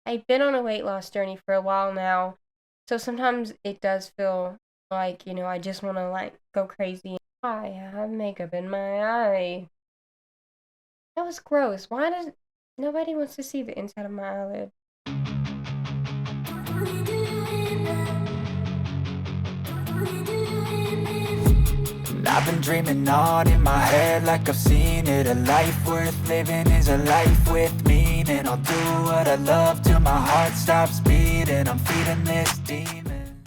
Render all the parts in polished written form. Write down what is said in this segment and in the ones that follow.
I've been on a weight loss journey for a while now, so sometimes it does feel like, I just want to like go crazy. I have makeup in my eye. That was gross. Why does nobody wants to see the inside of my eyelid? I've been dreaming on in my head like I've seen it. A life worth living is a life with meaning. I'll do what I love till my heart stops beating. I'm feeding this demon.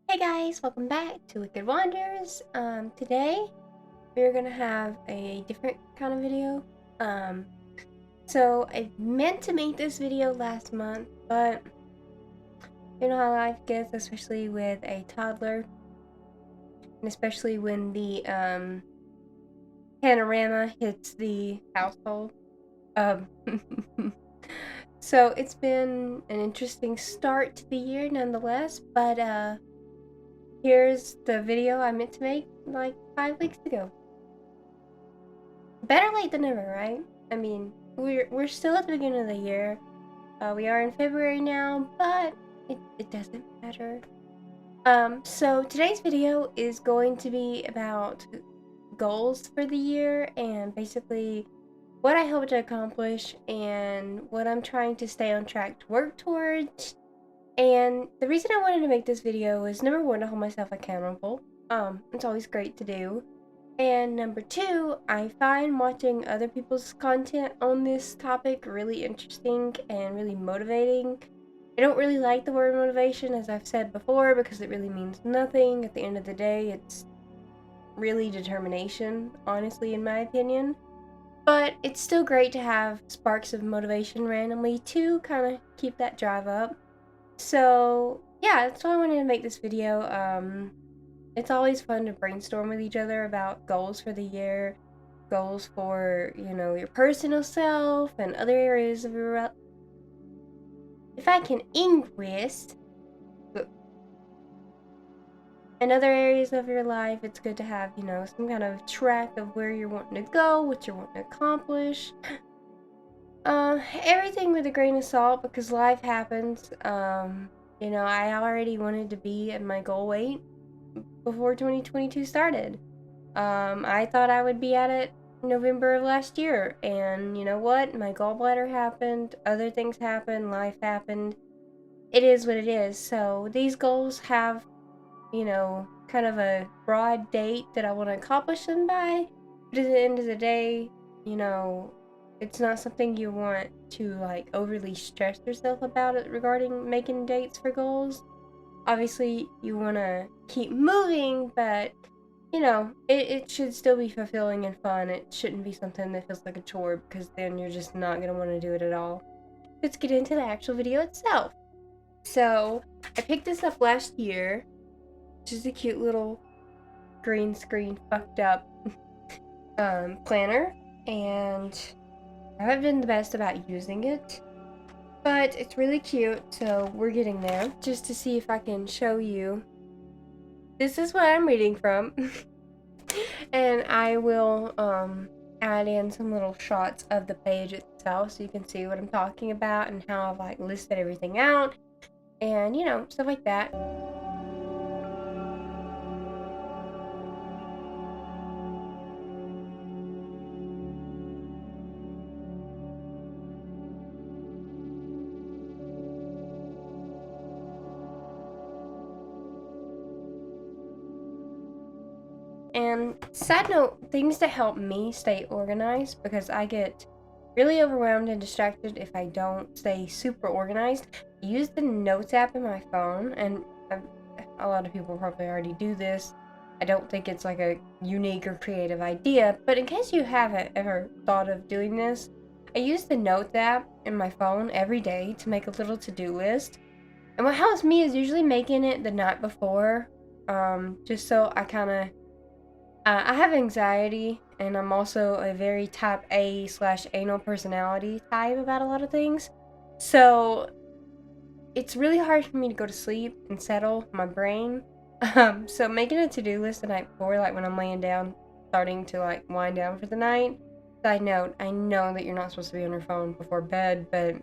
Hey guys, welcome back to Wicked Wonders. Today we're gonna have a different kind of video. So I meant to make this video last month, but you know how life gets, especially with a toddler, and especially when the panorama hits the household. Um, so it's been an interesting start to the year nonetheless, but here's the video I meant to make like 5 weeks ago. Better late than never, right? I mean, we're still at the beginning of the year. We are in February now, but it doesn't matter. So today's video is going to be about goals for the year and basically what I hope to accomplish and what I'm trying to stay on track to work towards. And the reason I wanted to make this video is number one, to hold myself accountable. It's always great to do. And number two, I find watching other people's content on this topic really interesting and really motivating. I don't really like the word motivation, as I've said before, because it really means nothing. At the end of the day, it's really determination, honestly, in my opinion. But it's still great to have sparks of motivation randomly to kind of keep that drive up. So, yeah, that's why I wanted to make this video. It's always fun to brainstorm with each other about goals for the year, goals for, your personal self and other areas of your if I can English, in other areas of your life, it's good to have, some kind of track of where you're wanting to go, what you're wanting to accomplish. Everything with a grain of salt because life happens. I already wanted to be at my goal weight before 2022 started. I thought I would be at it November of last year, and you know what? My gallbladder happened, other things happened, life happened. It is what it is. So these goals have, kind of a broad date that I want to accomplish them by. But at the end of the day, it's not something you want to like overly stress yourself about it regarding making dates for goals. Obviously, you want to keep moving, but it should still be fulfilling and fun. It shouldn't be something that feels like a chore because then you're just not going to want to do it at all. Let's get into the actual video itself. So, I picked this up last year. Just a cute little green screen fucked up planner, and I haven't been the best about using it, but it's really cute, so we're getting there. Just to see if I can show you, this is what I'm reading from. And I will add in some little shots of the page itself so you can see what I'm talking about and how I've like listed everything out and stuff like that. And side note, things that help me stay organized, because I get really overwhelmed and distracted if I don't stay super organized. I use the Notes app in my phone, and a lot of people probably already do this. I don't think it's like a unique or creative idea, but in case you haven't ever thought of doing this, I use the Notes app in my phone every day to make a little to-do list. And what helps me is usually making it the night before, just so I kind of I have anxiety, and I'm also a very type A/anal personality type about a lot of things. So it's really hard for me to go to sleep and settle my brain. So making a to-do list the night before, like when I'm laying down, starting to like wind down for the night. Side note, I know that you're not supposed to be on your phone before bed, but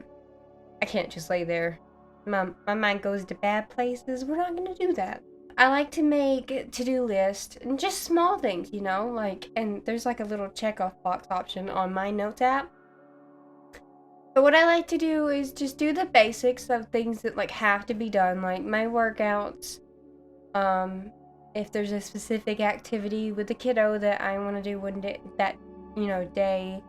I can't just lay there. My mind goes to bad places. We're not gonna do that. I like to make to-do lists and just small things, you know, like, and there's like a little check-off box option on my notes app. But what I like to do is just do the basics of things that like have to be done, like my workouts. If there's a specific activity with the kiddo that I want to do one day, that day,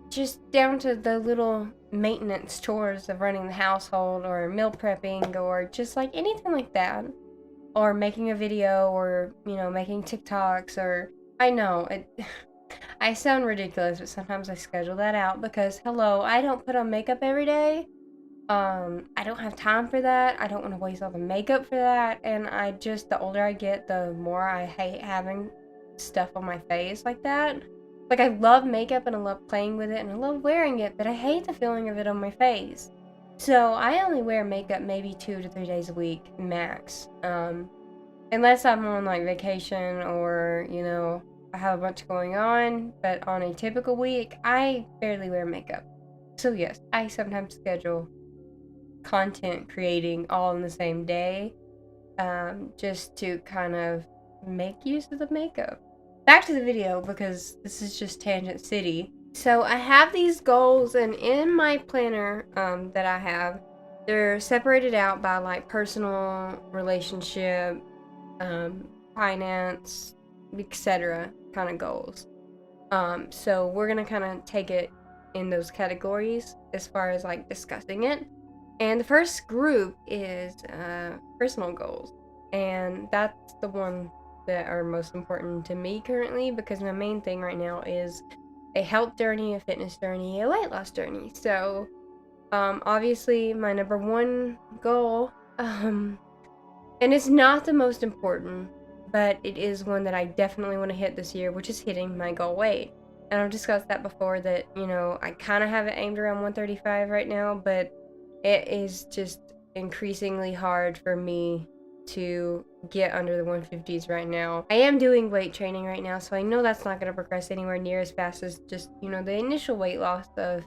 just down to the little maintenance chores of running the household or meal prepping or just like anything like that, or making a video or making TikToks. Or I know it I sound ridiculous, but sometimes I schedule that out because hello, I don't put on makeup every day. I don't have time for that. I don't want to waste all the makeup for that. And the older I get, the more I hate having stuff on my face like that. Like, I love makeup and I love playing with it and I love wearing it, but I hate the feeling of it on my face. So I only wear makeup maybe 2 to 3 days a week max. Unless I'm on like vacation or, I have a bunch going on. But on a typical week, I barely wear makeup. So yes, I sometimes schedule content creating all in the same day, just to kind of make use of the makeup. Back to the video because this is just Tangent City. So I have these goals, and in my planner that I have, they're separated out by like personal, relationship, finance, etc. kind of goals. So we're gonna kind of take it in those categories as far as like discussing it. And the first group is personal goals. And that's the one that are most important to me currently, because my main thing right now is a health journey, a fitness journey, a weight loss journey. So obviously my number one goal, and it's not the most important, but it is one that I definitely want to hit this year, which is hitting my goal weight. And I've discussed that before, that I kind of have it aimed around 135 right now, but it is just increasingly hard for me to get under the 150s right now. I am doing weight training right now, so I know that's not going to progress anywhere near as fast as just, the initial weight loss of,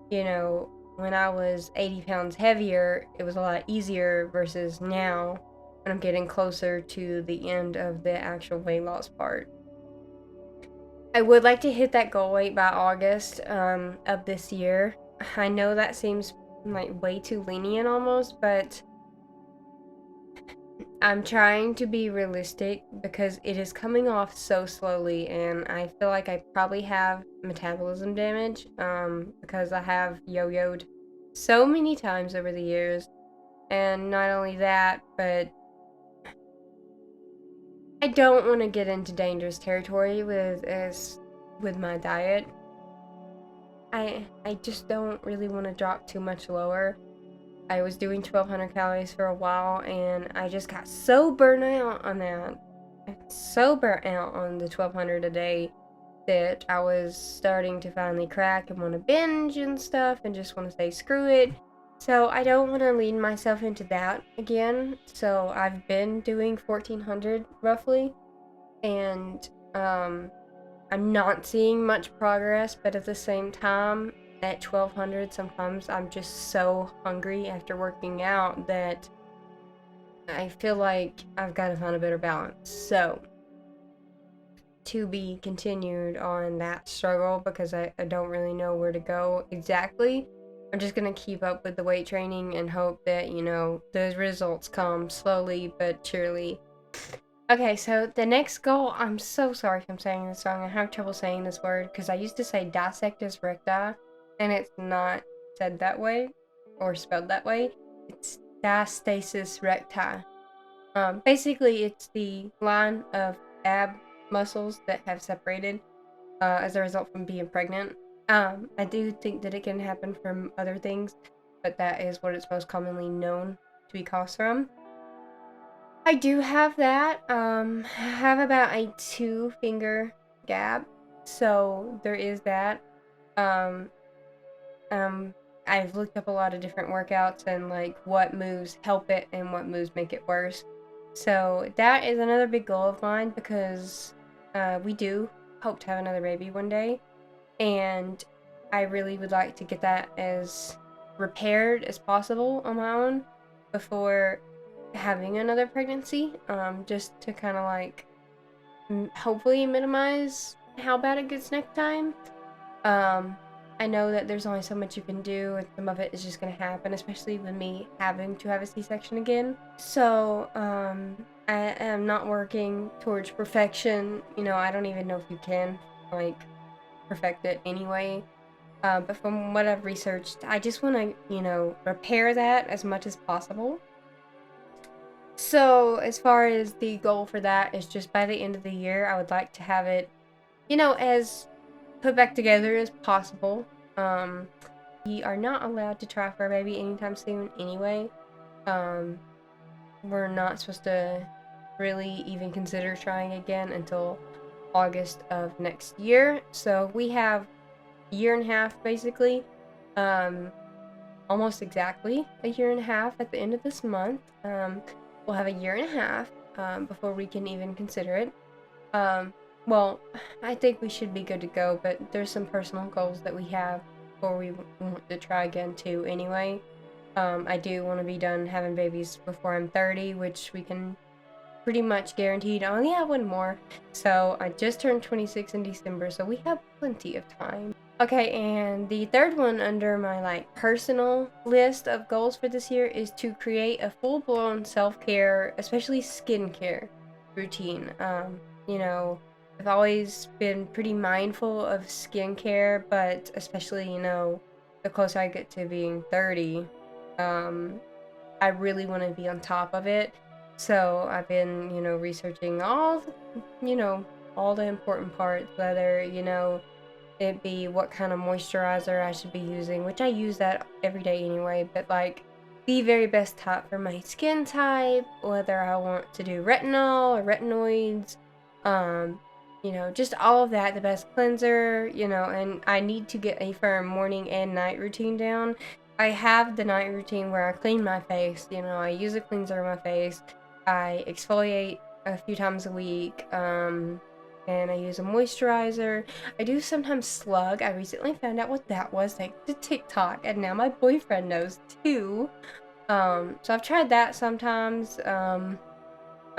when I was 80 pounds heavier. It was a lot easier versus now when I'm getting closer to the end of the actual weight loss part. I would like to hit that goal weight by August of this year. I know that seems like way too lenient almost, but I'm trying to be realistic because it is coming off so slowly, and I feel like I probably have metabolism damage because I have yo-yoed so many times over the years. And not only that, but I don't want to get into dangerous territory with my diet. I just don't really want to drop too much lower. I was doing 1,200 calories for a while, and I just got so burnt out on that. So burnt out on the 1,200 a day that I was starting to finally crack and want to binge and stuff and just want to say screw it. So I don't want to lead myself into that again. So I've been doing 1,400 roughly, and I'm not seeing much progress, but at the same time, at 1,200, sometimes I'm just so hungry after working out that I feel like I've got to find a better balance. So, to be continued on that struggle, because I don't really know where to go exactly. I'm just going to keep up with the weight training and hope that, those results come slowly but surely. Okay, so the next goal, I'm so sorry if I'm saying this wrong. I have trouble saying this word because I used to say dissectus recti, and it's not said that way or spelled that way. It's diastasis recti. Basically, it's the line of ab muscles that have separated as a result from being pregnant. I do think that it can happen from other things, but that is what it's most commonly known to be caused from. I do have that. I have about a 2-finger gap, so there is that. I've looked up a lot of different workouts and like what moves help it and what moves make it worse. So that is another big goal of mine, because we do hope to have another baby one day, and I really would like to get that as repaired as possible on my own before having another pregnancy, just to kind of like hopefully minimize how bad it gets next time. I know that there's only so much you can do, and some of it is just gonna happen, especially with me having to have a C-section again. So, I am not working towards perfection. You know, I don't even know if you can, like, perfect it anyway. But from what I've researched, I just want to, you know, repair that as much as possible. So, as far as the goal for that is just by the end of the year, I would like to have it, you know, as put back together as possible. We are not allowed to try for a baby anytime soon anyway. We're not supposed to really even consider trying again until August of next year. So we have a year and a half basically, almost exactly a year and a half at the end of this month. We'll have a year and a half before we can even consider it. Well, I think we should be good to go, but there's some personal goals that we have before we want to try again too anyway. I do want to be done having babies before I'm 30, which we can pretty much guaranteed I only have one more. So I just turned 26 in December, so we have plenty of time. Okay, and the third one under my like personal list of goals for this year is to create a full-blown self-care, especially skincare routine. You know, I've always been pretty mindful of skincare, but especially, you know, the closer I get to being 30, I really want to be on top of it. So I've been, you know, researching all, you know, all the important parts, whether, you know, it be what kind of moisturizer I should be using, which I use that every day anyway, but like the very best type for my skin type, whether I want to do retinol or retinoids, you know, just all of that, the best cleanser, you know, and I need to get a firm morning and night routine down. I have the night routine where I clean my face, you know, I use a cleanser on my face, I exfoliate a few times a week, and I use a moisturizer. I do sometimes slug. I recently found out what that was thanks to TikTok, and now my boyfriend knows too. So I've tried that sometimes. I'm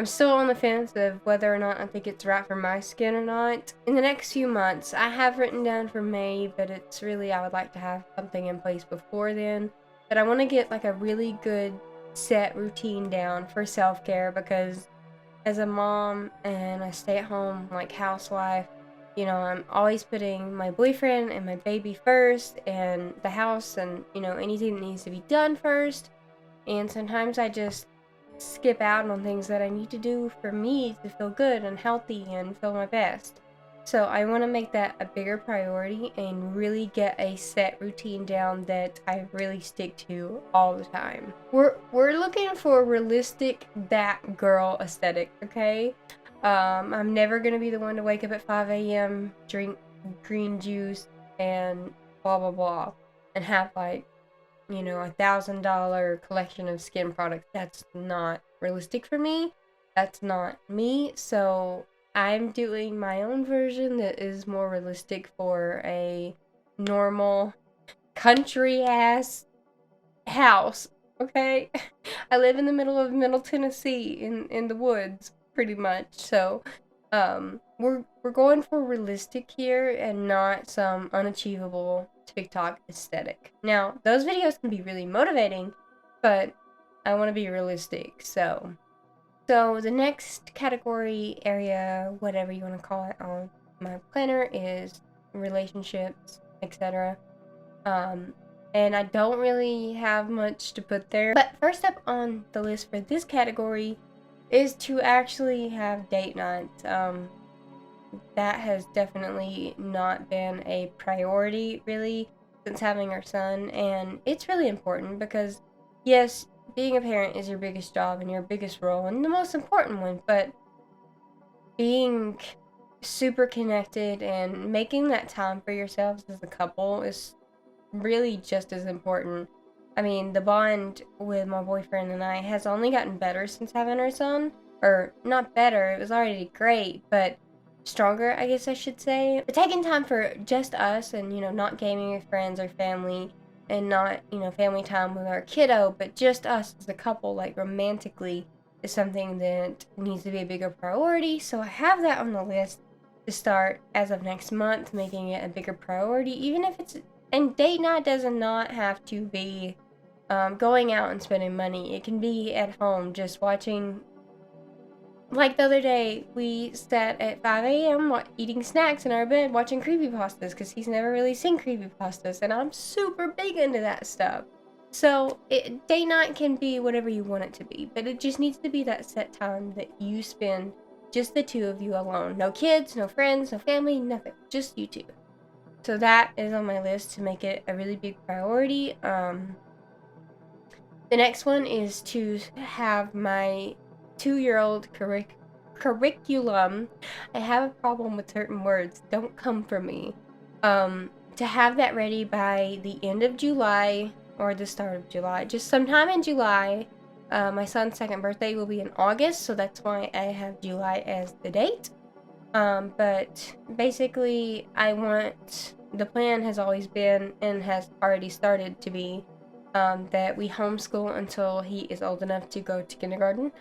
still on the fence of whether or not I think it's right for my skin or not. In the next few months, I have written down for May, but it's really, I would like to have something in place before then. But I want to get like a really good set routine down for self-care, because as a mom and a stay-at-home like housewife, you know, I'm always putting my boyfriend and my baby first, and the house, and, you know, anything that needs to be done first. And sometimes I just skip out on things that I need to do for me to feel good and healthy and feel my best. So I want to make that a bigger priority and really get a set routine down that I really stick to all the time. We're looking for a realistic that girl aesthetic, okay? I'm never gonna be the one to wake up at 5 a.m., drink green juice and blah blah blah, and have like, you know, $1,000 collection of skin products. That's not realistic for me. That's not me. So I'm doing my own version that is more realistic for a normal country ass house. Okay, I live in the middle of Middle Tennessee in the woods, pretty much. So we're going for realistic here and not some unachievable TikTok aesthetic. Now, those videos can be really motivating, but I want to be realistic. So the next category, area, whatever you want to call it on my planner is relationships, etc. And I don't really have much to put there. But first up on the list for this category is to actually have date nights. That has definitely not been a priority really since having our son, and it's really important because yes, being a parent is your biggest job and your biggest role and the most important one, but being super connected and making that time for yourselves as a couple is really just as important. I mean, the bond with my boyfriend and I has only gotten better since having our son. Or, not better, it was already great, but stronger, I guess I should say. But taking time for just us and, not gaming with friends or family and not, family time with our kiddo, but just us as a couple, like romantically, is something that needs to be a bigger priority. So I have that on the list to start as of next month, making it a bigger priority, even if it's, and date night does not have to be going out and spending money. It can be at home, just watching. Like the other day, we sat at 5 a.m. eating snacks in our bed watching creepypastas because he's never really seen creepypastas, and I'm super big into that stuff. So, date night can be whatever you want it to be, but it just needs to be that set time that you spend just the two of you alone. No kids, no friends, no family, nothing. Just you two. So that is on my list to make it a really big priority. The next one is to have my 2-year-old curriculum. I have a problem with certain words. Don't come for me. To have that ready by the end of July or the start of July. Just sometime in July. My son's second birthday will be in August, so that's why I have July as the date. But basically, the plan has always been and has already started to be that we homeschool until he is old enough to go to kindergarten.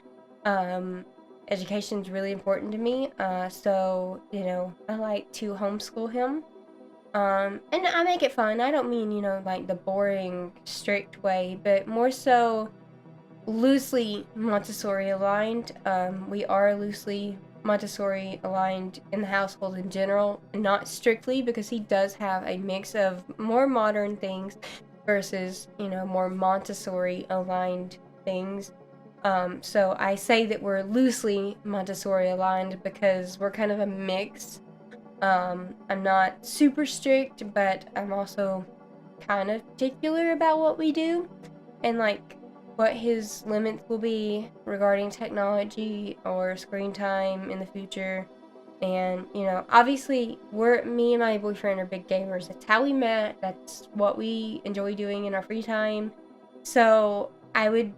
Education is really important to me, so, I like to homeschool him. And I make it fun. I don't mean, like the boring, strict way, but more so loosely Montessori aligned. We are loosely Montessori aligned in the household in general, not strictly, because he does have a mix of more modern things versus, more Montessori aligned things. So I say that we're loosely Montessori aligned because we're kind of a mix. I'm not super strict, but I'm also kind of particular about what we do and like what his limits will be regarding technology or screen time in the future. And, obviously me and my boyfriend are big gamers. That's how we met. That's what we enjoy doing in our free time. So I would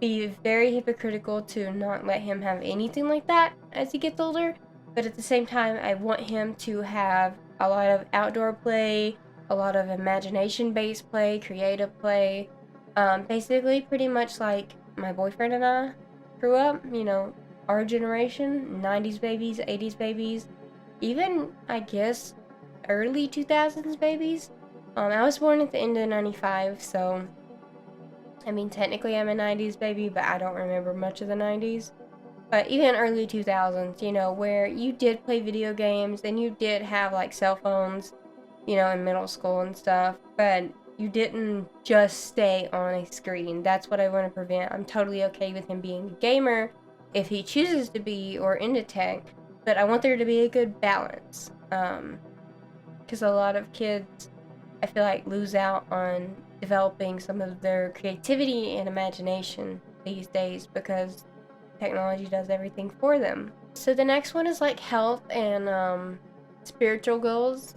be very hypocritical to not let him have anything like that as he gets older. But at the same time, I want him to have a lot of outdoor play, a lot of imagination-based play, creative play. Basically pretty much like my boyfriend and I grew up, our generation, 90s babies, 80s babies, even, I guess, early 2000s babies. I was born at the end of 95, so, technically I'm a 90s baby, but I don't remember much of the 90s. But even early 2000s, where you did play video games and you did have, like, cell phones, in middle school and stuff, but you didn't just stay on a screen. That's what I want to prevent. I'm totally okay with him being a gamer if he chooses to be or into tech, but I want there to be a good balance. Because a lot of kids, I feel like, lose out on developing some of their creativity and imagination these days because technology does everything for them. So the next one is like health and spiritual goals.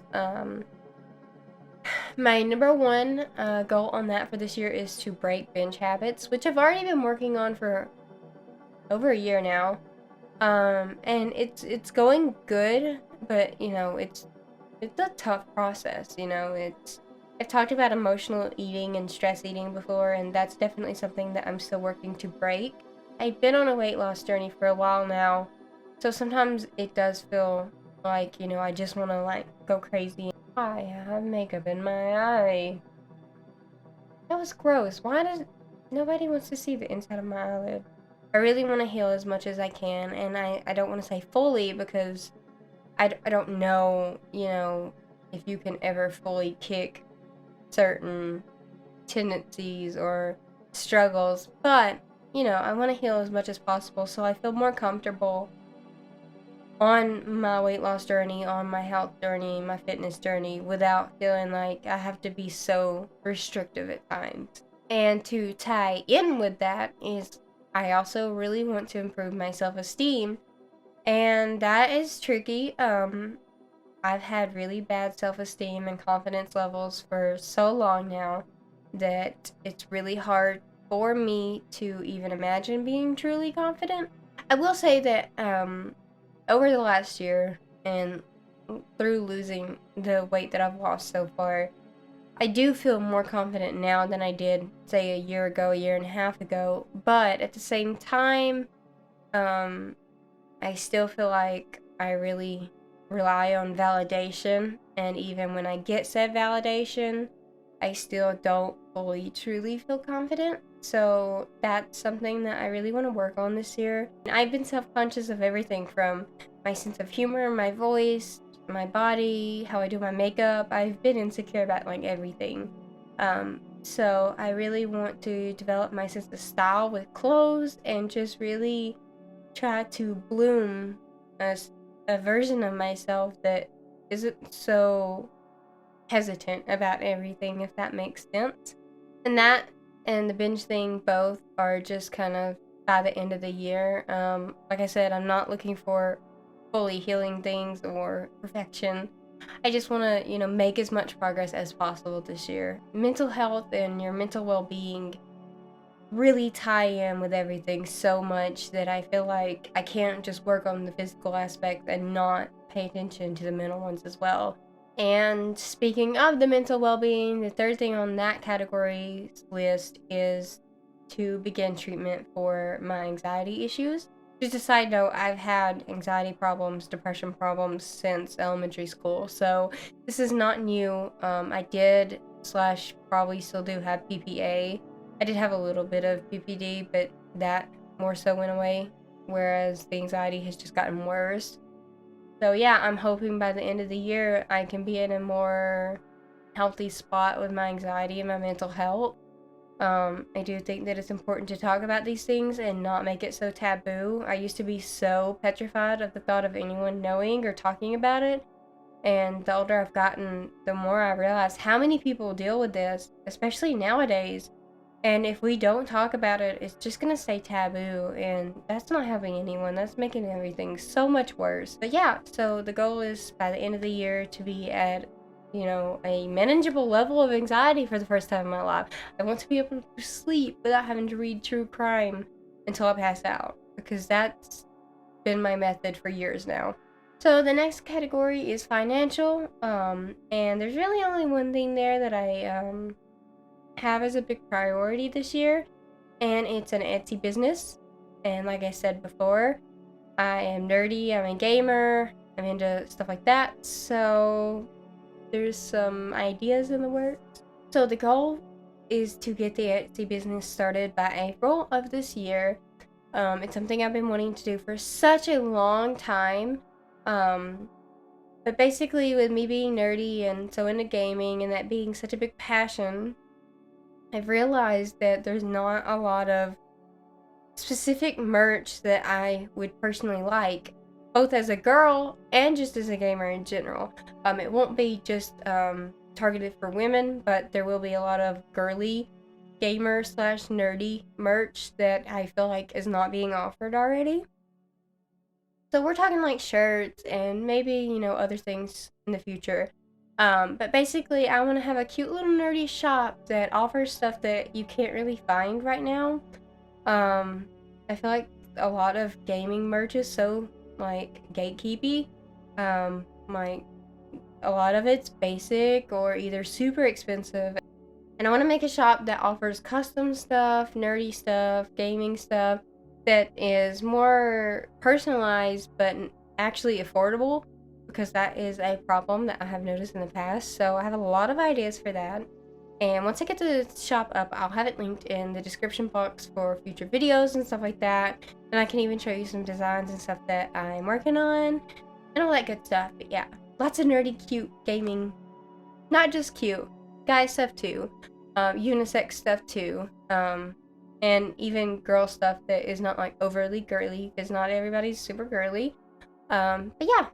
My number one goal on that for this year is to break binge habits, which I've already been working on for over a year now. And it's going good, but it's a tough process. I've talked about emotional eating and stress eating before, and that's definitely something that I'm still working to break. I've been on a weight loss journey for a while now, so sometimes it does feel like, I just want to like go crazy. I have makeup in my eye. That was gross. Nobody wants to see the inside of my eyelid. I really want to heal as much as I can, and I don't want to say fully because I don't know, if you can ever fully kick certain tendencies or struggles, but, I want to heal as much as possible so I feel more comfortable on my weight loss journey, on my health journey, my fitness journey, without feeling like I have to be so restrictive at times. And to tie in with that is I also really want to improve my self-esteem, and that is tricky. I've had really bad self-esteem and confidence levels for so long now that it's really hard for me to even imagine being truly confident. I will say that over the last year, and through losing the weight that I've lost so far, I do feel more confident now than I did, say, a year ago, a year and a half ago. But at the same time, I still feel like I really rely on validation, and even when I get said validation, I still don't fully truly feel confident. So that's something that I really want to work on this year. I've been self-conscious of everything from my sense of humor, my voice, my body, how I do my makeup. I've been insecure about like everything. So I really want to develop my sense of style with clothes and just really try to bloom as a version of myself that isn't so hesitant about everything, if that makes sense. And that and the binge thing both are just kind of by the end of the year. Like I said, I'm not looking for fully healing things or perfection. I just want to, make as much progress as possible this year. Mental health and your mental well-being really tie in with everything so much that I feel like I can't just work on the physical aspect and not pay attention to the mental ones as well. And speaking of the mental well-being, the third thing on that category's list is to begin treatment for my anxiety issues. Just a side note, I've had anxiety problems, depression problems since elementary school, so this is not new. I did / probably still do have PPA. I did have a little bit of PPD, but that more so went away, whereas the anxiety has just gotten worse. So yeah, I'm hoping by the end of the year I can be in a more healthy spot with my anxiety and my mental health. I do think that it's important to talk about these things and not make it so taboo. I used to be so petrified of the thought of anyone knowing or talking about it. And the older I've gotten, the more I realize how many people deal with this, especially nowadays. And if we don't talk about it, it's just gonna stay taboo, and that's not helping anyone. That's making everything so much worse. But yeah, so the goal is by the end of the year to be at, a manageable level of anxiety for the first time in my life. I want to be able to sleep without having to read true crime until I pass out, because that's been my method for years now. So the next category is financial, and there's really only one thing there that I have as a big priority this year, and it's an Etsy business. And like I said before, I am nerdy, I'm a gamer, I'm into stuff like that, so there's some ideas in the works. So the goal is to get the Etsy business started by April of this year. It's something I've been wanting to do for such a long time. But basically, with me being nerdy and so into gaming and that being such a big passion, I've realized that there's not a lot of specific merch that I would personally like, both as a girl and just as a gamer in general. It won't be just targeted for women, but there will be a lot of girly gamer / nerdy merch that I feel like is not being offered already. So we're talking like shirts and maybe, other things in the future. But basically, I want to have a cute little nerdy shop that offers stuff that you can't really find right now. I feel like a lot of gaming merch is so, like, gatekeepy. Like, a lot of it's basic or either super expensive. And I want to make a shop that offers custom stuff, nerdy stuff, gaming stuff that is more personalized but actually affordable, because that is a problem that I have noticed in the past. So I have a lot of ideas for that. And once I get the shop up, I'll have it linked in the description box for future videos and stuff like that. And I can even show you some designs and stuff that I'm working on and all that good stuff. But yeah, lots of nerdy, cute gaming. Not just cute, guy stuff too. Unisex stuff too. And even girl stuff that is not like overly girly, because not everybody's super girly. But yeah,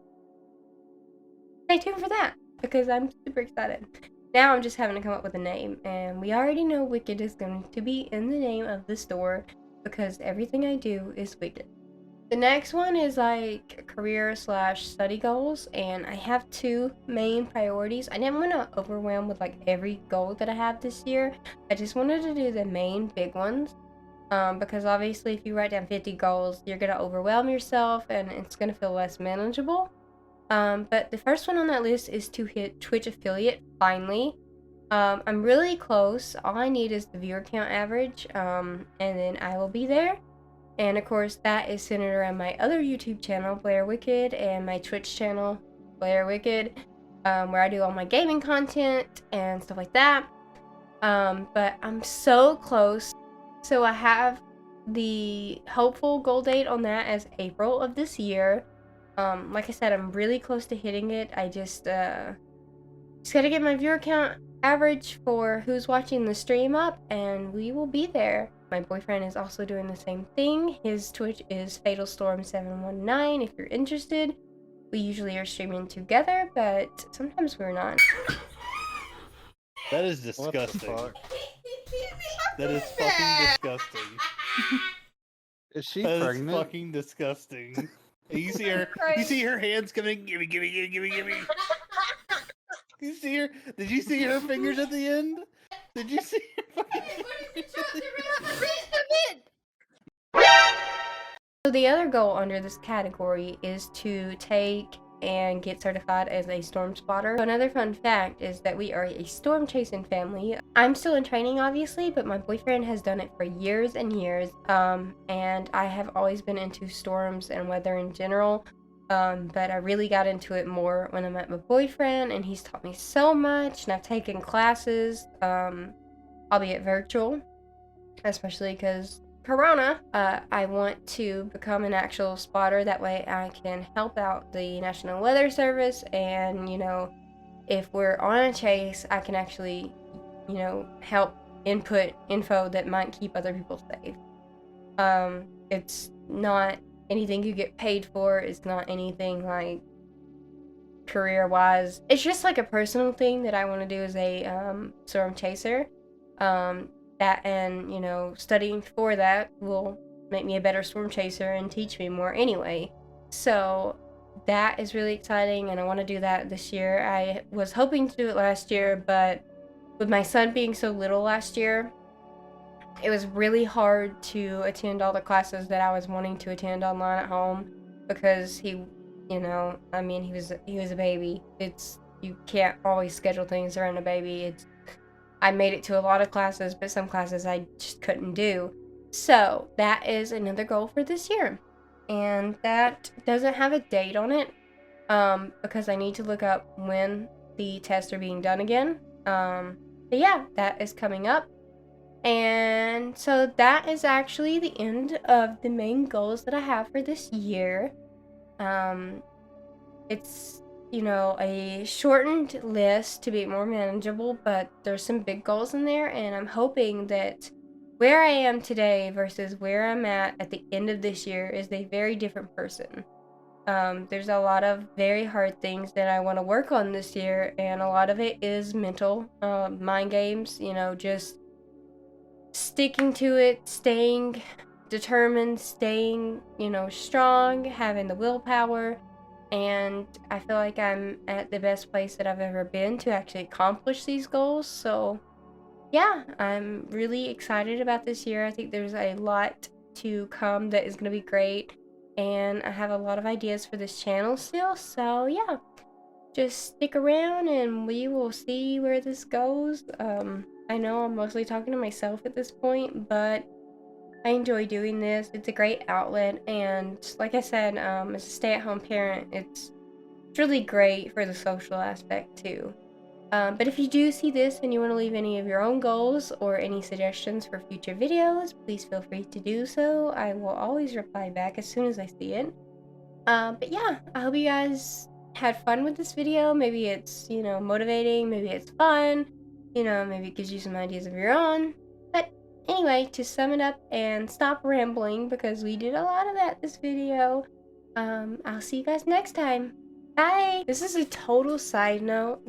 stay tuned for that, because I'm super excited. Now I'm just having to come up with a name, and we already know Wicked is going to be in the name of the store, because everything I do is Wicked. The next one is like career / study goals, and I have two main priorities. I didn't want to overwhelm with like every goal that I have this year. I just wanted to do the main big ones, because obviously if you write down 50 goals, you're going to overwhelm yourself and it's going to feel less manageable. But the first one on that list is to hit Twitch affiliate finally. I'm really close. All I need is the viewer count average, and then I will be there. And of course, that is centered around my other YouTube channel, Blair Wicked, and my Twitch channel, Blair Wicked, where I do all my gaming content and stuff like that. But I'm so close. So I have the hopeful goal date on that as April of this year. Like I said, I'm really close to hitting it. I just gotta get my viewer count average for who's watching the stream up, and we will be there. My boyfriend is also doing the same thing. His Twitch is FatalStorm719 if you're interested. We usually are streaming together, but sometimes we're not. That is disgusting. That is fucking disgusting. Is she That pregnant? is fucking disgusting. You see her? You see her hands coming? Gimme, gimme, gimme, gimme, gimme. You see her? Did you see her fingers at the end? Did you see her So the other goal under this category is to take and get certified as a storm spotter. So another fun fact is that we are a storm chasing family. I'm still in training obviously, but my boyfriend has done it for years and years. And I have always been into storms and weather in general. But I really got into it more when I met my boyfriend, and he's taught me so much, and I've taken classes, albeit virtual, especially because Corona. I want to become an actual spotter. That way I can help out the National Weather Service, and, you know, if we're on a chase, I can actually, you know, help input info that might keep other people safe. It's not anything you get paid for. It's not anything like career-wise. It's just like a personal thing that I want to do as a storm chaser. That, and, you know, studying for that will make me a better storm chaser and teach me more anyway. So that is really exciting, and I want to do that this year. I was hoping to do it last year, but with my son being so little last year, it was really hard to attend all the classes that I was wanting to attend online at home, because he, you know, I mean, he was a baby. You can't always schedule things around a baby. I made it to a lot of classes, but some classes I just couldn't do. So that is another goal for this year. And that doesn't have a date on it, because I need to look up when the tests are being done again. But yeah, that is coming up. And so that is actually the end of the main goals that I have for this year. It's, you know, a shortened list to be more manageable, but there's some big goals in there, and I'm hoping that where I am today versus where I'm at the end of this year is a very different person. There's a lot of very hard things that I want to work on this year, and a lot of it is mental, mind games, you know, just sticking to it, staying determined, staying, you know, strong, having the willpower. And I feel like I'm at the best place that I've ever been to actually accomplish these goals. So yeah, I'm really excited about this year. I think there's a lot to come that is going to be great. And I have a lot of ideas for this channel still. So yeah, just stick around and we will see where this goes. I know I'm mostly talking to myself at this point, but I enjoy doing this. It's a great outlet, and like I said, as a stay-at-home parent, it's really great for the social aspect too. But if you do see this and you want to leave any of your own goals or any suggestions for future videos, please feel free to do so. I will always reply back as soon as I see it. But yeah, I hope you guys had fun with this video. Maybe it's, you know, motivating, maybe it's fun, you know, maybe it gives you some ideas of your own. But anyway, to sum it up and stop rambling, because we did a lot of that this video, I'll see you guys next time. Bye! This is a total side note.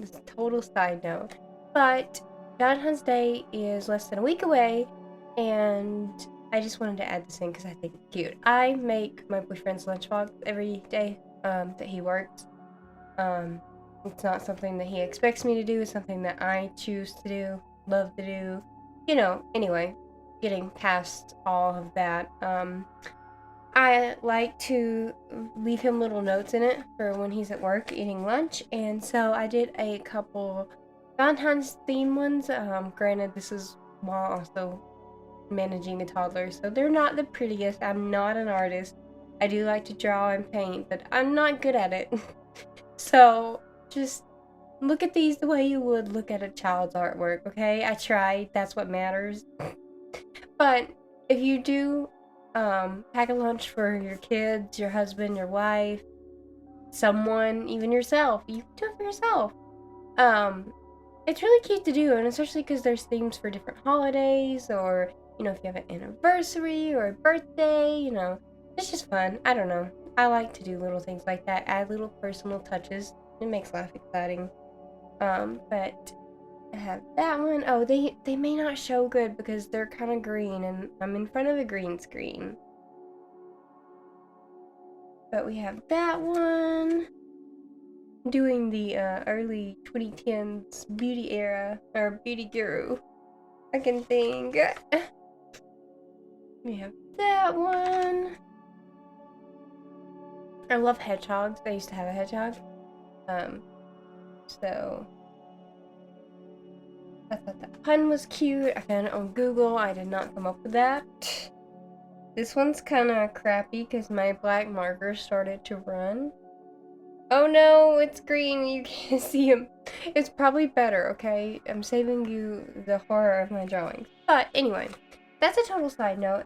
But Valentine's Day is less than a week away, and I just wanted to add this in because I think it's cute. I make my boyfriend's lunchbox every day that he works. It's not something that he expects me to do. It's something that I choose to do, love to do. You know, anyway, getting past all of that. I like to leave him little notes in it for when he's at work eating lunch, and so I did a couple Valentine's theme ones. Granted, this is while also managing a toddler, so they're not the prettiest. I'm not an artist. I do like to draw and paint, but I'm not good at it. So just look at these the way you would look at a child's artwork, okay? I tried. That's what matters. But if you do pack a lunch for your kids, your husband, your wife, someone, even yourself, you can do it for yourself. It's really cute to do, and especially because there's themes for different holidays, or you know, if you have an anniversary or a birthday, you know, it's just fun. I don't know. I like to do little things like that, add little personal touches. It makes life exciting. But I have that one. Oh, they may not show good because they're kind of green, and I'm in front of a green screen. But we have that one. Doing the early 2010s beauty era, or beauty guru. I can think. We have that one. I love hedgehogs. I used to have a hedgehog. So I thought that pun was cute. I found it on Google. I did not come up with that. This one's kind of crappy because my black marker started to run. Oh no, it's green. You can't see him. It's probably better, okay? I'm saving you the horror of my drawings. But anyway, that's a total side note.